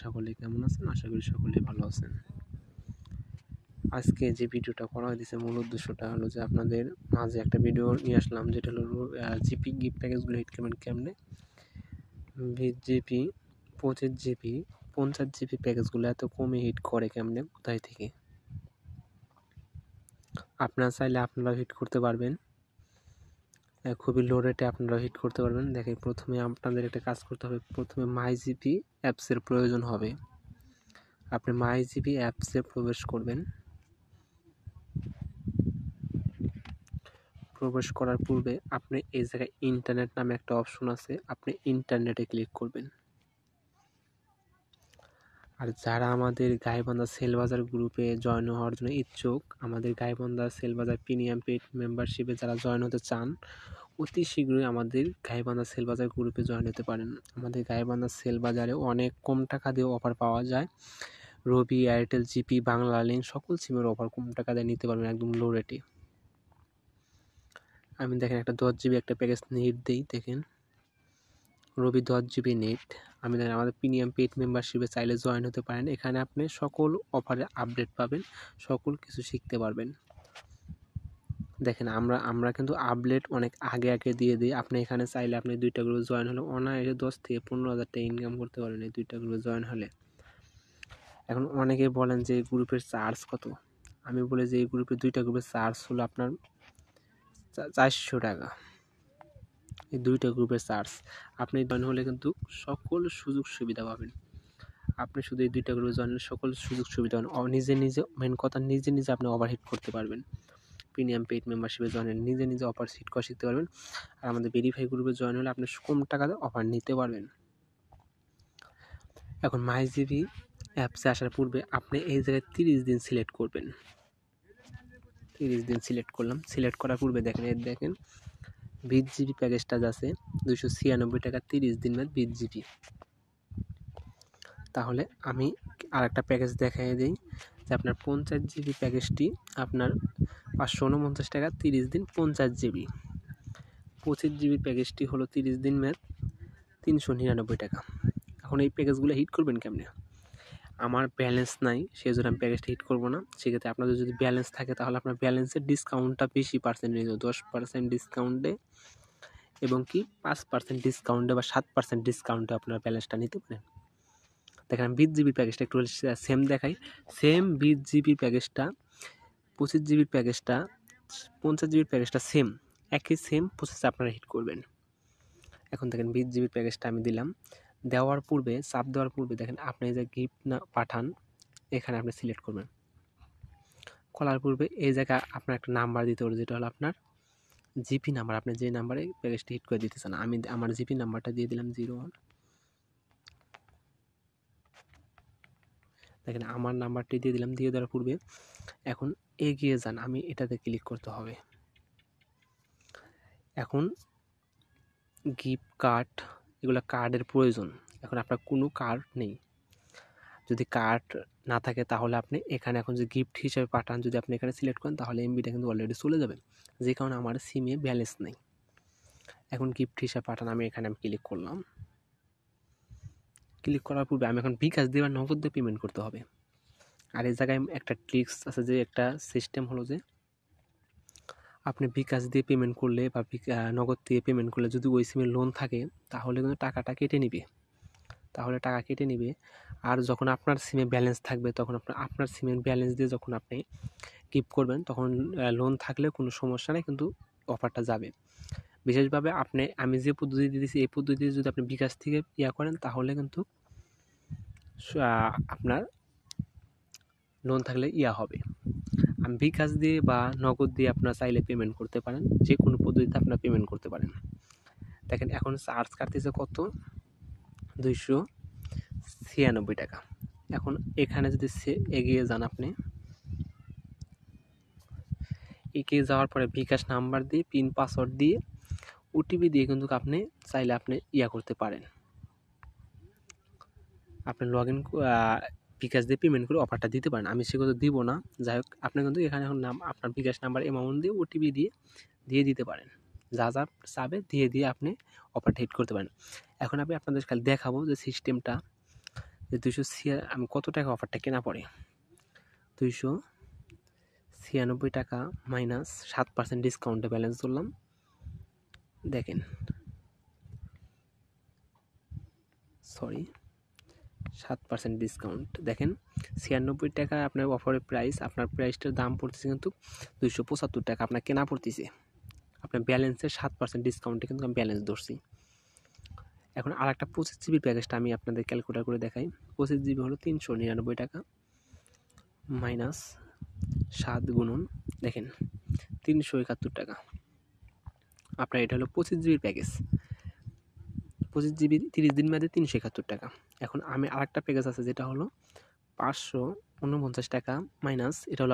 সকলে কেমন আছেন? আশা করি সকলেই ভালো আছেন। আজকে যে ভিডিওটা করা হয়েছে মূল উদ্দেশ্যটা হলো যে আপনাদের মাঝে একটা ভিডিও নিয়ে আসলাম, যেটা হলো জিপি গিফট প্যাকেজগুলো হিট করবেন কেমনে। 20 জিবি, 25 জিবি, 50 জিবি প্যাকেজগুলো এত কমে হিট করে কেমনে, কোথায় থেকে? আপনারা চাইলে আপনারাও হিট করতে পারবেন, খুবই লো রেটে আপনারাও হিট করতে পারবেন। দেখেন, প্রথমে আপনাদের একটা কাজ করতে হবে। প্রথমে মাই জিপি অ্যাপসের প্রয়োজন হবে। আপনি মাই জিপি অ্যাপসে প্রবেশ করবেন। প্রবেশ করার পূর্বে আপনি এই জায়গায় ইন্টারনেট নামে একটা অপশন আছে, আপনি ইন্টারনেটে ক্লিক করবেন। আর যারা আমাদের গাইবান্ধা সেলবাজার গ্রুপে জয়েন হওয়ার জন্য ইচ্ছুক, আমাদের গাইবান্ধা সেলবাজার প্রিমিয়াম পেইড মেম্বারশিপে যারা জয়েন হতে চান, অতি শীঘ্রই আমাদের গাইবান্ধা সেলবাজার গ্রুপে জয়েন হতে পারেন। আমাদের গাইবান্ধা সেলবাজারে অনেক কম টাকা দিয়ে অফার পাওয়া যায়। রবি, এয়ারটেল, জিপি, বাংলালিংক সকল সিমের অফার কম টাকা দিয়ে নিতে পারবেন একদম লো রেটে। আমি দেখেন একটা 10 জিবি একটা প্যাকেজ নেট দিই। দেখেন, রবি 10 জিবি নেট। আমি দেখেন আমাদের প্রিমিয়াম পেইড মেম্বারশিপে চাইলে জয়েন হতে পারেন। এখানে আপনি সকল অফারের আপডেট পাবেন, সকল কিছু শিখতে পারবেন। দেখেন, আমরা কিন্তু আপডেট অনেক আগে দিয়ে দিই। আপনি এখানে চাইলে আপনি 2টা গ্রুপে জয়েন হলে অনায়াসে 10 থেকে 15,000 টাকা ইনকাম করতে পারবেন এই 2টা গ্রুপে জয়েন হলে। এখন অনেকে বলেন যে এই গ্রুপের চার্জ কত। আমি বলি যে এই গ্রুপে 2টা গ্রুপের চার্জ হলো আপনার 400 টাকা। এই 2টা গ্রুপের চার্জ। আপনি জয়েন হলে কিন্তু সকল সুযোগ সুবিধা পাবেন। আপনি শুধু এই 2টা গ্রুপে জয়েন হলে সকল সুযোগ সুবিধা পাবেন। নিজে মেন কথা, নিজে আপনি ওভারহিট করতে পারবেন। প্রিমিয়াম পেইড মেম্বারশিপে জয়েন হলে নিজে অফার হিট করা শিখতে পারবেন। আর আমাদের ভেরিফাই গ্রুপে জয়েন হলে আপনি কম টাকাতে অফার নিতে পারবেন। এখন মাই জিবি অ্যাপসে আসার পূর্বে আপনি এই জায়গায় 30 দিন সিলেক্ট করবেন। 30 দিন সিলেক্ট করলাম। সিলেক্ট করার পূর্বে দেখেন 20 জিবি প্যাকেজটা আছে 296 টাকা, 30 দিন বাদ 20 জিবি। তাহলে আমি আর একটা প্যাকেজ দেখাই দিই যে আপনার 50 জিবি প্যাকেজটি আপনার 549 টাকা, 30 দিন 50 জিবি। 25 জিবি প্যাকেজটি হলো 30 দিন ম্যাথ 399 টাকা। এখন এই প্যাকেজগুলো হিট করবেন কেমনে? আমার ব্যালেন্স নাই, সেই জন্য আমি প্যাকেজটা হিট করবো না। সেক্ষেত্রে আপনাদের যদি ব্যালেন্স থাকে তাহলে আপনার ব্যালেন্সের ডিসকাউন্টটা বেশি পার্সেন্ট নিয়ে 10% ডিসকাউন্টে এবং কি 5% ডিসকাউন্টে বা 7% ডিসকাউন্টে আপনার ব্যালেন্সটা নিতে পারেন। দেখেন, 20 জিবি প্যাকেজটা একটু সেম দেখাই। সেম 20 জিবি প্যাকেজটা, 25 জিবির প্যাকেজটা, 50 জিবির প্যাকেজটা সেম, একই সেম প্রসেসে আপনারা হিট করবেন। এখন দেখেন 20 জিবির প্যাকেজটা আমি দিলাম। দেওয়ার পূর্বে, চাপ দেওয়ার পূর্বে দেখেন আপনি যে গিফট না পাঠান, এখানে আপনি সিলেক্ট করবেন। করার পূর্বে এই জায়গায় আপনার একটা নাম্বার দিতে হবে, যেটা হলো আপনার জিপি নাম্বার। আপনি যে নাম্বারে প্যাকেজটা হিট করে দিতে চান, আমি আমার জিপি নাম্বারটা দিয়ে দিলাম 01। দেখেন আমার নাম্বারটি দিয়ে দিলাম। দিয়ে দেওয়ার পূর্বে এখন এগিয়ে যান, আমি এটাতে ক্লিক করতে হবে। এখন গিফট কার্ড, এগুলো কার্ডের প্রয়োজন। এখন আপনার কোনো কার্ড নেই, যদি কার্ড না থাকে তাহলে আপনি এখানে এখন যে গিফট হিসেবে পাঠান, যদি আপনি এখানে সিলেক্ট করেন তাহলে এমবিটা কিন্তু অলরেডি চলে যাবে, যে কারণে আমার সিমে ব্যালেন্স নেই। এখন গিফট হিসেবে পাঠান, আমি এখানে ক্লিক করলাম। ক্লিক করার পূর্বে আমি এখন বিকাশ দিয়ে বা নগদ দিয়ে পেমেন্ট করতে হবে। আর এই জায়গায় একটা ট্রিক্স আছে, যে একটা সিস্টেম হলো যে আপনি বিকাশ দিয়ে পেমেন্ট করলে বা নগদ দিয়ে পেমেন্ট করলে যদি ওই সিমের লোন থাকে তাহলে কিন্তু টাকাটা কেটে নিবে। আর যখন আপনার সিমে ব্যালেন্স থাকবে তখন আপনার সিমের ব্যালেন্স দিয়ে যখন আপনি গিফট করবেন তখন লোন থাকলে কোনো সমস্যা নেই, কিন্তু অফারটা যাবে। বিশেষভাবে আমি যে পদ্ধতি দিয়েছি এই পদ্ধতিতে যদি আপনি বিকাশ থেকে করেন তাহলে কিন্তু আপনার লোন থাকলে হবে। আমি বিকাশ দিয়ে বা নগদ দিয়ে আপনার চাইলে পেমেন্ট করতে পারেন, যে কোনো পদ্ধতিতে আপনার পেমেন্ট করতে পারেন। দেখেন এখন চার্জ কাটতেছে কত, 296 টাকা। এখন এখানে যদি এগিয়ে যান, আপনি এগিয়ে যাওয়ার পরে বিকাশ নাম্বার দিয়ে পিন পাসওয়ার্ড দিয়ে ওটিপি দিয়ে কিন্তু আপনি চাইলে আপনি করতে পারেন, আপনি লগ ইন বিকাশ দিয়ে পেমেন্ট করে অফারটা দিতে পারেন। আমি সেগুলো দিব না, যাই হোক আপনি কিন্তু এখানে এখন আপনার বিকাশ নাম্বার অ্যামাউন্ট দিয়ে ওটিপি দিয়ে দিতে পারেন। যা চাবে দিয়ে আপনি অফারটা হিট করতে পারেন। এখন আমি আপনাদের খালি দেখাবো যে সিস্টেমটা যে আমি কত টাকা অফারটা কেনা পড়ে 296 টাকা মাইনাস 7% ডিসকাউন্টে ব্যালেন্স ধরলাম। দেখেন 7% ডিসকাউন্ট। দেখেন 96 টাকা আপনার অফারের প্রাইস, আপনার প্রাইসটার দাম পড়তেছে কিন্তু 275 টাকা আপনার কেনা পড়তেছে। আপনার ব্যালেন্সের 7% ডিসকাউন্টে কিন্তু আমি ব্যালেন্স ধরছি। এখন আর একটা 25 জিবি প্যাকেজটা আমি আপনাদের ক্যালকুলেট করে দেখাই। 25 জিবি হলো 399 টাকা মাইনাস 7 গুণন দেখেন 371 টাকা। আপনার এটা হলো 25 জিবির প্যাকেজ, 25 জিবি 30 দিন মেয়াদে 371 টাকা। এখন আমি আরেকটা প্যাকেজ আছে যেটা হলো 549 টাকা মাইনাস এটা হলো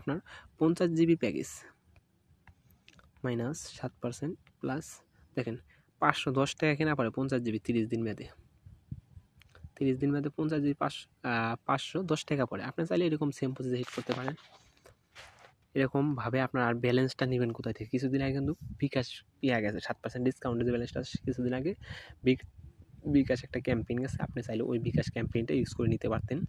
আপনার 50 জিবি প্যাকেজ মাইনাস 7% প্লাস দেখেন 510 টাকা কেনা পড়ে 50 জিবি 30 দিন মেয়াদে। 30 দিন মেয়াদে 50 জিবি 510 টাকা পড়ে। আপনি চাইলে এরকম সেম প্রসেসে হিট করতে পারেন। এরকমভাবে আপনার আর ব্যালেন্সটা নেবেন কোথায় থেকে? কিছুদিন আগে কিন্তু বিকাশ গেছে 7% ডিসকাউন্টে যে ব্যালেন্সটা কিছুদিন আগে বিকাশ একটা ক্যাম্পেইন গেছে, আপনি চাইলে ওই বিকাশ ক্যাম্পেইনটা ইউজ করে নিতে পারতেন।